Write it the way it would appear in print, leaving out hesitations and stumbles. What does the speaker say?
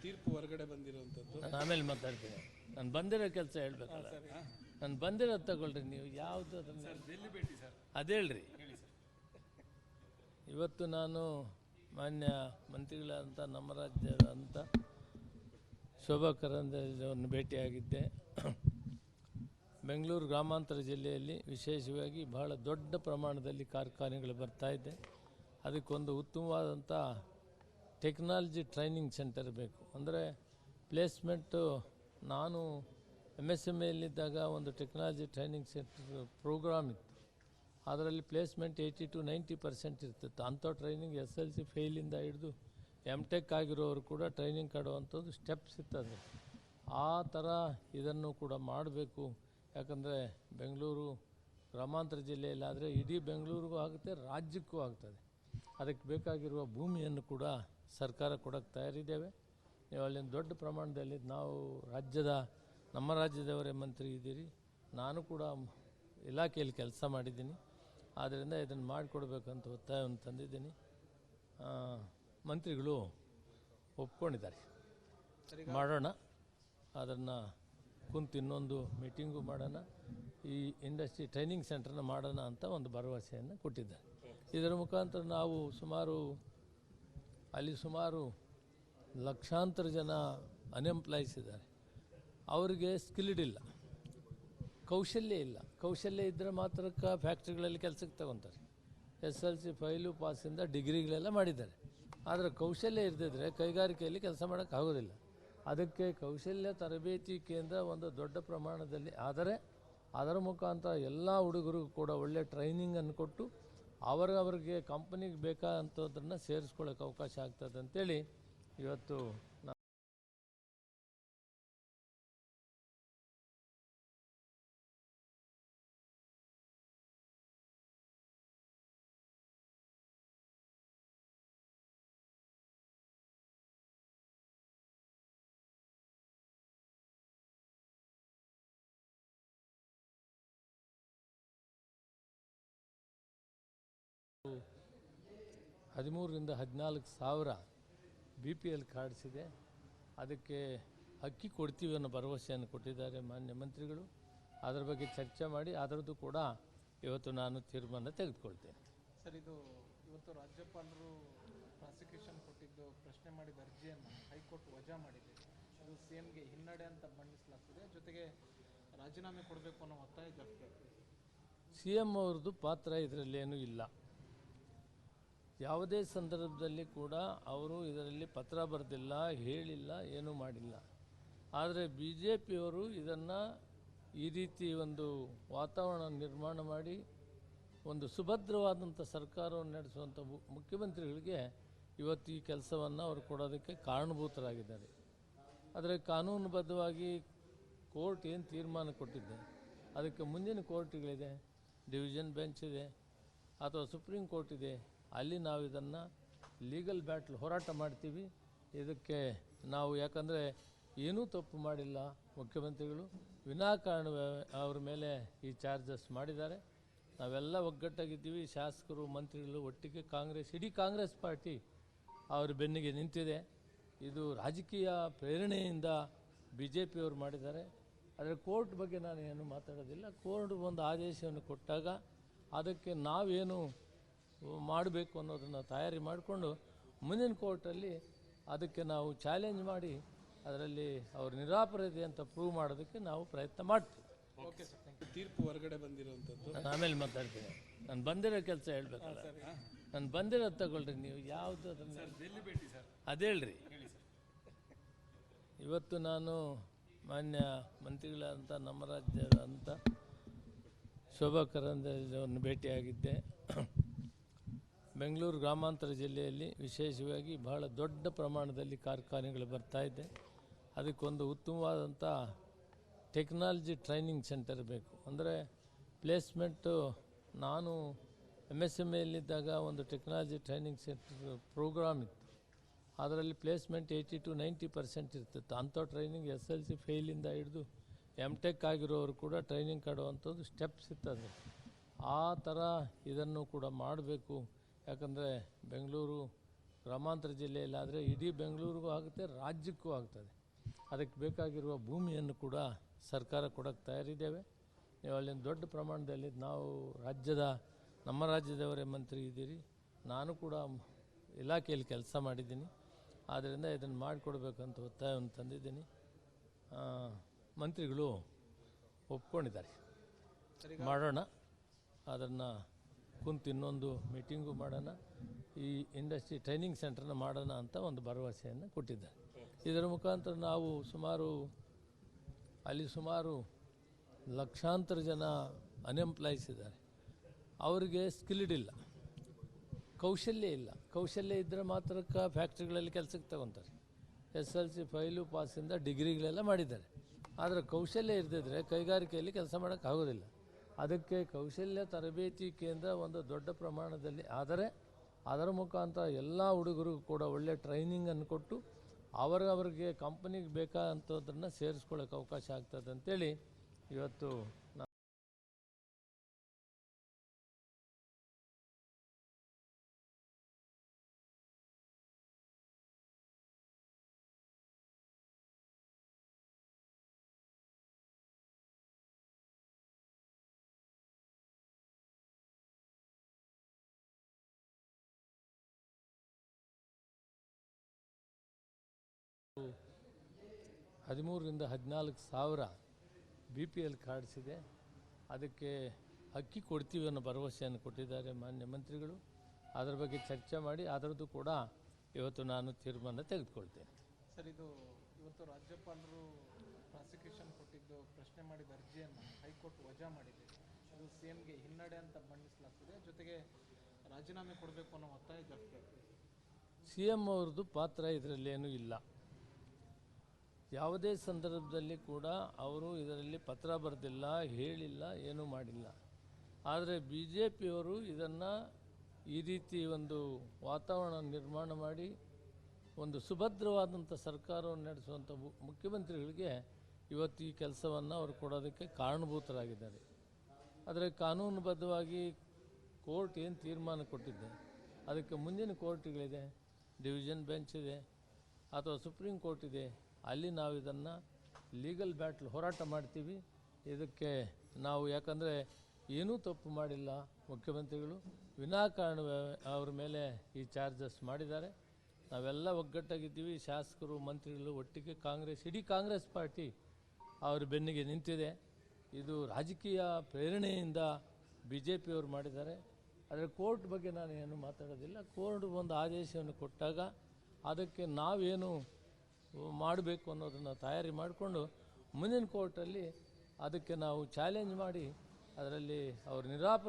ತೀರ್ಪು ಹೊರಗಡೆ ಬಂದಿರುವಂಥದ್ದು ನಾನು ಆಮೇಲೆ ಮಾತಾಡ್ತೀನಿ. ನಾನು ಬಂದಿರೋ ಕೆಲಸ ಹೇಳ್ಬೇಕಲ್ಲ. ನಾನು ಬಂದಿರೋದು ತಗೊಳ್ರಿ ನೀವು ಯಾವುದು ಅದನ್ನು ಡೆಲ್ಲಿ ಭೇಟಿ ಸರ್ ಅದೇಳ್ರಿ. ಇವತ್ತು ನಾನು ಮಾನ್ಯ ಮಂತ್ರಿಗಳಂತ ನಮ್ಮ ರಾಜ್ಯದಂಥ ಶೋಭಾ ಕರಂದ್ಲಾಜೆಯವರನ್ನು ಭೇಟಿಯಾಗಿದ್ದೆ. ಬೆಂಗಳೂರು ಗ್ರಾಮಾಂತರ ಜಿಲ್ಲೆಯಲ್ಲಿ ವಿಶೇಷವಾಗಿ ಬಹಳ ದೊಡ್ಡ ಪ್ರಮಾಣದಲ್ಲಿ ಕಾರ್ಖಾನೆಗಳು ಬರ್ತಾಯಿದೆ. ಅದಕ್ಕೊಂದು ಉತ್ತಮವಾದಂಥ ಟೆಕ್ನಾಲಜಿ ಟ್ರೈನಿಂಗ್ ಸೆಂಟರ್ ಬೇಕು. ಅಂದರೆ ಪ್ಲೇಸ್ಮೆಂಟು ನಾನು MSMEಯಲ್ಲಿದ್ದಾಗ ಒಂದು ಟೆಕ್ನಾಲಜಿ ಟ್ರೈನಿಂಗ್ ಸೆಂಟರ್ ಪ್ರೋಗ್ರಾಮ್ ಇತ್ತು. ಅದರಲ್ಲಿ ಪ್ಲೇಸ್ಮೆಂಟ್ 80 to 90% ಇರ್ತಿತ್ತು. ಅಂಥ ಟ್ರೈನಿಂಗ್ SLC ಫೇಲಿಂದ ಹಿಡಿದು MTech ಆಗಿರೋರು ಕೂಡ ಟ್ರೈನಿಂಗ್ ಕೊಡುವಂಥದ್ದು ಸ್ಟೆಪ್ಸ್ ಇರ್ತದೆ. ಆ ಥರ ಇದನ್ನು ಕೂಡ ಮಾಡಬೇಕು. ಯಾಕಂದರೆ ಬೆಂಗಳೂರು ಗ್ರಾಮಾಂತರ ಜಿಲ್ಲೆಯಲ್ಲಾದರೆ ಇಡೀ ಬೆಂಗಳೂರಿಗೂ ಆಗುತ್ತೆ, ರಾಜ್ಯಕ್ಕೂ ಆಗ್ತದೆ. ಅದಕ್ಕೆ ಬೇಕಾಗಿರುವ ಭೂಮಿಯನ್ನು ಕೂಡ ಸರ್ಕಾರ ಕೊಡೋಕ್ಕೆ ತಯಾರಿದ್ದೇವೆ. ನೀವು ಅಲ್ಲಿಂದ ದೊಡ್ಡ ಪ್ರಮಾಣದಲ್ಲಿ ನಾವು ನಮ್ಮ ರಾಜ್ಯದವರೇ ಮಂತ್ರಿ ಇದ್ದೀರಿ, ನಾನು ಕೂಡ ಇಲಾಖೆಯಲ್ಲಿ ಕೆಲಸ ಮಾಡಿದ್ದೀನಿ. ಆದ್ದರಿಂದ ಇದನ್ನು ಮಾಡಿಕೊಡ್ಬೇಕಂತ ಒತ್ತಾಯವನ್ನು ತಂದಿದ್ದೀನಿ. ಮಂತ್ರಿಗಳು ಒಪ್ಕೊಂಡಿದ್ದಾರೆ, ಮಾಡೋಣ. ಅದನ್ನು ಕುಂತು ಇನ್ನೊಂದು ಮೀಟಿಂಗು ಮಾಡೋಣ, ಈ ಇಂಡಸ್ಟ್ರಿ ಟ್ರೈನಿಂಗ್ ಸೆಂಟರ್ನ ಮಾಡೋಣ ಅಂತ ಒಂದು ಭರವಸೆಯನ್ನು ಕೊಟ್ಟಿದ್ದಾರೆ. ಇದರ ಮುಖಾಂತರ ನಾವು ಸುಮಾರು ಲಕ್ಷಾಂತರ ಜನ ಅನ್ಎಂಪ್ಲಾಯ್ಸ್ ಇದ್ದಾರೆ. ಅವರಿಗೆ ಸ್ಕಿಲ್ಡ್ ಇಲ್ಲ, ಕೌಶಲ್ಯ ಇಲ್ಲ. ಕೌಶಲ್ಯ ಇದ್ದರೆ ಮಾತ್ರಕ್ಕೆ ಫ್ಯಾಕ್ಟ್ರಿಗಳಲ್ಲಿ ಕೆಲಸಕ್ಕೆ ತಗೊತಾರೆ. SLC ಫೈಲು ಪಾಸಿಂದ ಡಿಗ್ರಿಗಳೆಲ್ಲ ಮಾಡಿದ್ದಾರೆ. ಆದರೆ ಕೌಶಲ್ಯ ಇರದಿದ್ದರೆ ಕೈಗಾರಿಕೆಯಲ್ಲಿ ಕೆಲಸ ಮಾಡೋಕ್ಕಾಗೋದಿಲ್ಲ. ಅದಕ್ಕೆ ಕೌಶಲ್ಯ ತರಬೇತಿ ಕೇಂದ್ರ ಒಂದು ದೊಡ್ಡ ಪ್ರಮಾಣದಲ್ಲಿ ಆದರೆ ಅದರ ಮುಖಾಂತರ ಎಲ್ಲ ಹುಡುಗರಿಗೂ ಕೂಡ ಒಳ್ಳೆಯ ಟ್ರೈನಿಂಗನ್ನು ಕೊಟ್ಟು ಅವ್ರಿಗೆ ಕಂಪನಿಗೆ ಬೇಕಾದಂಥದ್ದನ್ನು ಸೇರಿಸ್ಕೊಳ್ಳೋಕೆ ಅವಕಾಶ ಆಗ್ತದೆ ಅಂತೇಳಿ ಇವತ್ತು $13,000 to 14,000 BPL ಕಾರ್ಡ್ಸ್ ಇದೆ. ಅದಕ್ಕೆ ಅಕ್ಕಿ ಕೊಡ್ತೀವಿ ಅನ್ನೋ ಭರವಸೆಯನ್ನು ಕೊಟ್ಟಿದ್ದಾರೆ ಮಾನ್ಯ ಮಂತ್ರಿಗಳು. ಅದರ ಬಗ್ಗೆ ಚರ್ಚೆ ಮಾಡಿ ಅದರದ್ದು ಕೂಡ ಇವತ್ತು ನಾನು ತೀರ್ಮಾನ ತೆಗೆದುಕೊಳ್ತೇನೆ. ಸರ್, ಇವತ್ತು ರಾಜ್ಯಪಾಲರು ಪ್ರಾಸಿಕ್ಯೂಷನ್ ಕೊಟ್ಟಿದ್ದು ಪ್ರಶ್ನೆ ಮಾಡಿದ ಅರ್ಜಿಯನ್ನು ಹೈಕೋರ್ಟ್ ವಜಾ ಮಾಡಿದೆ. ಅದು CMಗೆ ಹಿನ್ನಡೆ ಅಂತ ಬಣ್ಣಿಸಲಾಗ್ತದೆ. ಜೊತೆಗೆ ರಾಜೀನಾಮೆ ಕೊಡಬೇಕು ಅನ್ನೋ ಒತ್ತಾಯ ಜಾಸ್ತಿ ಆಗ್ತದೆ. CM ಅವ್ರದ್ದು ಪಾತ್ರ ಇದರಲ್ಲೇನೂ ಇಲ್ಲ. ಯಾವುದೇ ಸಂದರ್ಭದಲ್ಲಿ ಕೂಡ ಅವರು ಇದರಲ್ಲಿ ಪತ್ರ ಬರೆದಿಲ್ಲ, ಹೇಳಿಲ್ಲ, ಏನೂ ಮಾಡಿಲ್ಲ. ಆದರೆ BJPಯವರು ಇದನ್ನು ಈ ರೀತಿ ಒಂದು ವಾತಾವರಣ ನಿರ್ಮಾಣ ಮಾಡಿ ಒಂದು ಸುಭದ್ರವಾದಂಥ ಸರ್ಕಾರವನ್ನು ನಡೆಸುವಂಥ ಮುಖ್ಯಮಂತ್ರಿಗಳಿಗೆ ಇವತ್ತು ಈ ಕೆಲಸವನ್ನು ಅವರು ಕೊಡೋದಕ್ಕೆ ಕಾರಣಭೂತರಾಗಿದ್ದಾರೆ. ಆದರೆ ಕಾನೂನುಬದ್ಧವಾಗಿ ಕೋರ್ಟ್ ಏನು ತೀರ್ಮಾನ ಕೊಟ್ಟಿದೆ ಅದಕ್ಕೆ ಮುಂದಿನ ಕೋರ್ಟ್ಗಳಿದೆ, ಡಿವಿಷನ್ ಬೆಂಚ್ ಇದೆ ಅಥವಾ ಸುಪ್ರೀಂ ಕೋರ್ಟ್ ಇದೆ. ಅಲ್ಲಿ ನಾವು ಇದನ್ನು ಲೀಗಲ್ ಬ್ಯಾಟ್ಲ್ ಹೋರಾಟ ಮಾಡ್ತೀವಿ. ಇದಕ್ಕೆ ನಾವು ಯಾಕಂದರೆ ಏನೂ ತಪ್ಪು ಮಾಡಿಲ್ಲ, ಮುಖ್ಯಮಂತ್ರಿಗಳು ವಿನಾಕಾರಣ ಅವ್ರ ಮೇಲೆ ಈ ಚಾರ್ಜಸ್ ಮಾಡಿದ್ದಾರೆ. ನಾವೆಲ್ಲ ಒಗ್ಗಟ್ಟಾಗಿದ್ದೀವಿ, ಶಾಸಕರು ಮಂತ್ರಿಗಳು ಒಟ್ಟಿಗೆ. ಇಡೀ ಕಾಂಗ್ರೆಸ್ ಪಾರ್ಟಿ ಅವ್ರ ಬೆನ್ನಿಗೆ ನಿಂತಿದೆ. ಇದು ರಾಜಕೀಯ ಪ್ರೇರಣೆಯಿಂದ BJPಯವರು ಮಾಡಿದ್ದಾರೆ. ಆದರೆ ಕೋರ್ಟ್ ಬಗ್ಗೆ ನಾನು ಏನು ಮಾತಾಡೋದಿಲ್ಲ. ಕೋರ್ಟ್ ಒಂದು ಆದೇಶವನ್ನು ಕೊಟ್ಟಾಗ ಅದಕ್ಕೆ ನಾವೇನು ಮಾಡಬೇಕು ಅನ್ನೋದನ್ನು ತಯಾರಿ ಮಾಡಿಕೊಂಡು ಮುಂದಿನ ಕೋರ್ಟಲ್ಲಿ ಅದಕ್ಕೆ ನಾವು ಚಾಲೆಂಜ್ ಮಾಡಿ ಅದರಲ್ಲಿ ಅವರು ನಿರಾಪರಾಧಿ ಅಂತ ಪ್ರೂವ್ ಮಾಡೋದಕ್ಕೆ ನಾವು ಪ್ರಯತ್ನ ಮಾಡ್ತೀವಿ. ಓಕೆ ಸರ್, ತೀರ್ಪು ಹೊರಗಡೆ ಬಂದಿರುವಂಥದ್ದು ನಾನು ಆಮೇಲೆ ಮಾತಾಡ್ತೀನಿ. ನಾನು ಬಂದಿರೋ ಕೆಲಸ ಹೇಳ್ಬೇಕಲ್ಲ. ನಾನು ಬಂದಿರೋದು ತಗೊಳ್ರಿ ನೀವು ಯಾವುದು ಅದನ್ನು ಡೆಲ್ಲಿ ಭೇಟಿ ಸರ್ ಅದೇಳ್ರಿ. ಇವತ್ತು ನಾನು ಮಾನ್ಯ ಮಂತ್ರಿಗಳಂತ ನಮ್ಮ ರಾಜ್ಯದಂಥ ಶೋಭಾ ಕರಂದ್ಲಾಜೆಯವರನ್ನು ಭೇಟಿಯಾಗಿದ್ದೆ. ಬೆಂಗಳೂರು ಗ್ರಾಮಾಂತರ ಜಿಲ್ಲೆಯಲ್ಲಿ ವಿಶೇಷವಾಗಿ ಬಹಳ ದೊಡ್ಡ ಪ್ರಮಾಣದಲ್ಲಿ ಕಾರ್ಖಾನೆಗಳು ಬರ್ತಾಯಿದೆ. ಅದಕ್ಕೊಂದು ಉತ್ತಮವಾದಂಥ ಟೆಕ್ನಾಲಜಿ ಟ್ರೈನಿಂಗ್ ಸೆಂಟರ್ ಬೇಕು. ಅಂದರೆ ಪ್ಲೇಸ್ಮೆಂಟು ನಾನು MSMEಯಲ್ಲಿದ್ದಾಗ ಒಂದು ಟೆಕ್ನಾಲಜಿ ಟ್ರೈನಿಂಗ್ ಸೆಂಟರ್ ಪ್ರೋಗ್ರಾಮ್ ಇತ್ತು. ಅದರಲ್ಲಿ ಪ್ಲೇಸ್ಮೆಂಟ್ 80 to 90% ಇರ್ತಿತ್ತು. ಅಂಥ ಟ್ರೈನಿಂಗ್ SLC ಫೇಲಿಂದ ಹಿಡಿದು MTech ಆಗಿರೋರು ಕೂಡ ಟ್ರೈನಿಂಗ್ ಕೊಡುವಂಥದ್ದು ಸ್ಟೆಪ್ಸ್ ಇರ್ತದೆ. ಆ ಥರ ಇದನ್ನು ಕೂಡ ಮಾಡಬೇಕು. ಯಾಕಂದರೆ ಬೆಂಗಳೂರು ಗ್ರಾಮಾಂತರ ಜಿಲ್ಲೆಯಲ್ಲಾದರೆ ಇಡೀ ಬೆಂಗಳೂರಿಗೂ ಆಗುತ್ತೆ, ರಾಜ್ಯಕ್ಕೂ ಆಗ್ತದೆ. ಅದಕ್ಕೆ ಬೇಕಾಗಿರುವ ಭೂಮಿಯನ್ನು ಕೂಡ ಸರ್ಕಾರ ಕೊಡೋಕ್ಕೆ ತಯಾರಿದ್ದೇವೆ. ನೀವು ಅಲ್ಲಿಂದ ದೊಡ್ಡ ಪ್ರಮಾಣದಲ್ಲಿ ನಾವು ನಮ್ಮ ರಾಜ್ಯದವರೇ ಮಂತ್ರಿ ಇದ್ದೀರಿ, ನಾನು ಕೂಡ ಇಲಾಖೆಯಲ್ಲಿ ಕೆಲಸ ಮಾಡಿದ್ದೀನಿ. ಆದ್ದರಿಂದ ಇದನ್ನು ಮಾಡಿಕೊಡ್ಬೇಕಂತ ಒತ್ತಾಯವನ್ನು ತಂದಿದ್ದೀನಿ. ಮಂತ್ರಿಗಳು ಒಪ್ಕೊಂಡಿದ್ದಾರೆ, ಮಾಡೋಣ. ಅದನ್ನು ಕುಂತು ಇನ್ನೊಂದು ಮೀಟಿಂಗು ಮಾಡೋಣ, ಈ ಇಂಡಸ್ಟ್ರಿ ಟ್ರೈನಿಂಗ್ ಸೆಂಟರ್ನ ಮಾಡೋಣ ಅಂತ ಒಂದು ಭರವಸೆಯನ್ನು ಕೊಟ್ಟಿದ್ದಾರೆ. ಇದರ ಮುಖಾಂತರ ನಾವು ಸುಮಾರು ಲಕ್ಷಾಂತರ ಜನ ಅನ್ಎಂಪ್ಲಾಯ್ಸ್ ಇದ್ದಾರೆ. ಅವರಿಗೆ ಸ್ಕಿಲ್ಡ್ ಇಲ್ಲ, ಕೌಶಲ್ಯ ಇಲ್ಲ. ಕೌಶಲ್ಯ ಇದ್ದರೆ ಮಾತ್ರಕ್ಕೆ ಫ್ಯಾಕ್ಟ್ರಿಗಳಲ್ಲಿ ಕೆಲಸಕ್ಕೆ ತಗೊತಾರೆ. SLC ಫೈಲು ಪಾಸಿಂದ ಡಿಗ್ರಿಗಳೆಲ್ಲ ಮಾಡಿದ್ದಾರೆ. ಆದರೆ ಕೌಶಲ್ಯ ಇರದಿದ್ದರೆ ಕೈಗಾರಿಕೆಯಲ್ಲಿ ಕೆಲಸ ಮಾಡೋಕ್ಕಾಗೋದಿಲ್ಲ. ಅದಕ್ಕೆ ಕೌಶಲ್ಯ ತರಬೇತಿ ಕೇಂದ್ರ ಒಂದು ದೊಡ್ಡ ಪ್ರಮಾಣದಲ್ಲಿ ಆದರೆ ಅದರ ಮುಖಾಂತರ ಎಲ್ಲ ಹುಡುಗರಿಗೂ ಕೂಡ ಒಳ್ಳೆ ಟ್ರೈನಿಂಗನ್ನು ಕೊಟ್ಟು ಅವರಿಗೆ ಕಂಪನಿಗೆ ಬೇಕಾದಂಥದ್ದನ್ನು ಸೇರಿಸ್ಕೊಳ್ಳೋಕೆ ಅವಕಾಶ ಆಗ್ತದೆ ಅಂತೇಳಿ ಇವತ್ತು ಹದಿಮೂರರಿಂದ 14 ಸಾವಿರ BPL ಕಾರ್ಡ್ಸ್ ಇದೆ. ಅದಕ್ಕೆ ಅಕ್ಕಿ ಕೊಡ್ತೀವಿ ಅನ್ನೋ ಭರವಸೆಯನ್ನು ಕೊಟ್ಟಿದ್ದಾರೆ ಮಾನ್ಯ ಮಂತ್ರಿಗಳು. ಅದರ ಬಗ್ಗೆ ಚರ್ಚೆ ಮಾಡಿ ಅದರದ್ದು ಕೂಡ ಇವತ್ತು ನಾನು ತೀರ್ಮಾನ ತೆಗೆದುಕೊಳ್ತೇನೆ. ಸರ್, ಇವತ್ತು ರಾಜ್ಯಪಾಲರು ಪ್ರಾಸಿಕ್ಯೂಷನ್ ಕೊಟ್ಟಿದ್ದು ಪ್ರಶ್ನೆ ಮಾಡಿದ ಅರ್ಜಿಯನ್ನು ಹೈಕೋರ್ಟ್ ವಜಾ ಮಾಡಿದೆ. ಇದು CMಗೆ ಹಿನ್ನಡೆ ಅಂತ ಬಣ್ಣಿಸಲಾಗ್ತದೆ. ಜೊತೆಗೆ ರಾಜೀನಾಮೆ ಕೊಡಬೇಕು ಅನ್ನೋ ಒತ್ತಾಯ ಜಾಸ್ತಿ ಆಗ್ತದೆ. CM ಅವ್ರದ್ದು ಪಾತ್ರ ಇದರಲ್ಲೇನೂ ಇಲ್ಲ. ಯಾವುದೇ ಸಂದರ್ಭದಲ್ಲಿ ಕೂಡ ಅವರು ಇದರಲ್ಲಿ ಪತ್ರ ಬರೆದಿಲ್ಲ, ಹೇಳಿಲ್ಲ, ಏನೂ ಮಾಡಿಲ್ಲ. ಆದರೆ BJPಯವರು ಇದನ್ನು ಈ ರೀತಿ ಒಂದು ವಾತಾವರಣ ನಿರ್ಮಾಣ ಮಾಡಿ ಒಂದು ಸುಭದ್ರವಾದಂಥ ಸರ್ಕಾರವನ್ನು ನಡೆಸುವಂಥ ಮುಖ್ಯಮಂತ್ರಿಗಳಿಗೆ ಇವತ್ತು ಈ ಕೆಲಸವನ್ನು ಅವರು ಕೊಡೋದಕ್ಕೆ ಕಾರಣಭೂತರಾಗಿದ್ದಾರೆ. ಆದರೆ ಕಾನೂನುಬದ್ಧವಾಗಿ ಕೋರ್ಟ್ ಏನು ತೀರ್ಮಾನ ಕೊಟ್ಟಿದೆ ಅದಕ್ಕೆ ಮುಂದಿನ ಕೋರ್ಟ್ಗಳಿದೆ, ಡಿವಿಷನ್ ಬೆಂಚ್ ಇದೆ ಅಥವಾ ಸುಪ್ರೀಂ ಕೋರ್ಟ್ ಇದೆ. ಅಲ್ಲಿ ನಾವು ಇದನ್ನು ಲೀಗಲ್ ಬ್ಯಾಟ್ಲ್ ಹೋರಾಟ ಮಾಡ್ತೀವಿ. ಇದಕ್ಕೆ ನಾವು ಯಾಕಂದರೆ ಏನೂ ತಪ್ಪು ಮಾಡಿಲ್ಲ ಮುಖ್ಯಮಂತ್ರಿಗಳು, ವಿನಾಕಾರಣ ಅವ್ರ ಮೇಲೆ ಈ ಚಾರ್ಜಸ್ ಮಾಡಿದ್ದಾರೆ. ನಾವೆಲ್ಲ ಒಗ್ಗಟ್ಟಾಗಿದ್ದೀವಿ, ಶಾಸಕರು ಮಂತ್ರಿಗಳು ಒಟ್ಟಿಗೆ. ಇಡೀ ಕಾಂಗ್ರೆಸ್ ಪಾರ್ಟಿ ಅವ್ರ ಬೆನ್ನಿಗೆ ನಿಂತಿದೆ. ಇದು ರಾಜಕೀಯ ಪ್ರೇರಣೆಯಿಂದ BJPಯವರು ಮಾಡಿದ್ದಾರೆ. ಆದರೆ ಕೋರ್ಟ್ ಬಗ್ಗೆ ನಾನು ಏನು ಮಾತಾಡೋದಿಲ್ಲ. ಕೋರ್ಟ್ ಒಂದು ಆದೇಶವನ್ನು ಕೊಟ್ಟಾಗ ಅದಕ್ಕೆ ನಾವೇನು ಮಾಡಬೇಕು ಅನ್ನೋದನ್ನು ತಯಾರಿ ಮಾಡಿಕೊಂಡು ಮುಂದಿನ ಕೋರ್ಟಲ್ಲಿ ಅದಕ್ಕೆ ನಾವು ಚಾಲೆಂಜ್ ಮಾಡಿ ಅದರಲ್ಲಿ ಅವರು